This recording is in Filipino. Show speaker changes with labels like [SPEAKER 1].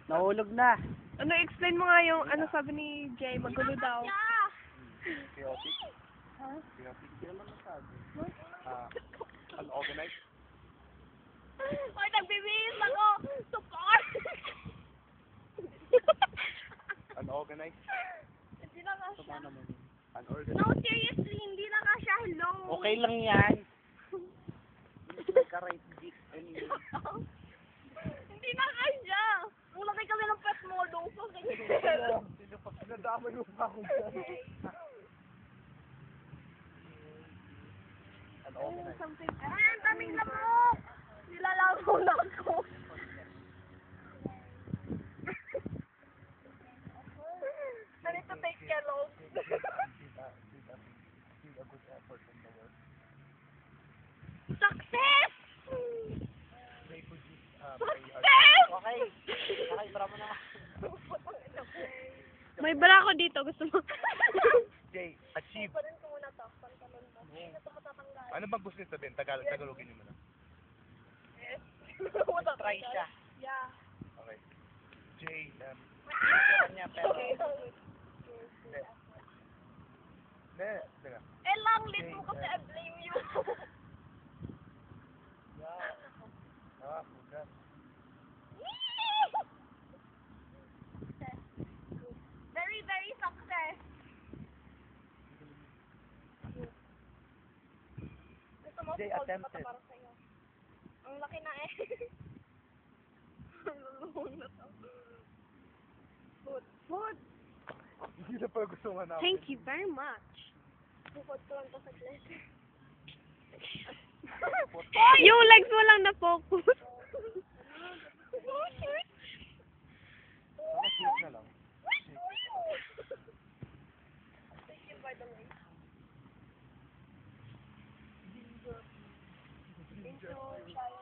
[SPEAKER 1] Nahulog na.
[SPEAKER 2] Ano, explain mo nga yung, ano sabi ni Jay, magulo daw.
[SPEAKER 3] Chaotic.
[SPEAKER 2] Ha?
[SPEAKER 3] Chaotic. Hindi naman masabi. Unorganized.
[SPEAKER 4] Hoy, nagbibihis ako! Support!
[SPEAKER 3] Unorganized.
[SPEAKER 4] Hindi na nga siya.
[SPEAKER 3] Unorganized.
[SPEAKER 4] No, seriously, hindi na nga siya. Hello!
[SPEAKER 1] Okay lang yan.
[SPEAKER 4] Hindi na nga siya. Ulaki kami ng pet mo, doso.
[SPEAKER 3] Nadamay mo pa ako dyan.
[SPEAKER 4] Something. Ay, ang daming lamok! Nilalago na ako. I need to take care of. Success! Success!
[SPEAKER 1] Okay. Okay, para mo na.
[SPEAKER 2] May bala ko dito, gusto mo?
[SPEAKER 3] Jay, achieve.
[SPEAKER 4] Parin ko muna to. Pantalon to. Hindi na ito matatanggal.
[SPEAKER 3] Ano bang gusto niyo sabihin? Tagalogin niyo muna.
[SPEAKER 4] Yes.
[SPEAKER 1] Try siya.
[SPEAKER 4] Yeah.
[SPEAKER 3] Okay. Jay,
[SPEAKER 1] Kanya, pero...
[SPEAKER 3] Teka.
[SPEAKER 4] Eh lang, leave mo kasi I blame you.
[SPEAKER 3] Huwag.
[SPEAKER 4] Very, very success. Gusto mo
[SPEAKER 3] Jay,
[SPEAKER 4] fold
[SPEAKER 3] attempted.
[SPEAKER 4] pa para sa'yo. Ang laki na eh. Luluhong na to. Food.
[SPEAKER 3] Hindi na pala gusto nga namin.
[SPEAKER 2] Thank you very much.
[SPEAKER 4] Food ko lang to sa letter.
[SPEAKER 2] Yung legs mo lang na-focus.
[SPEAKER 3] Cute na lang.
[SPEAKER 4] Thank you by the way. Thank you, Shia.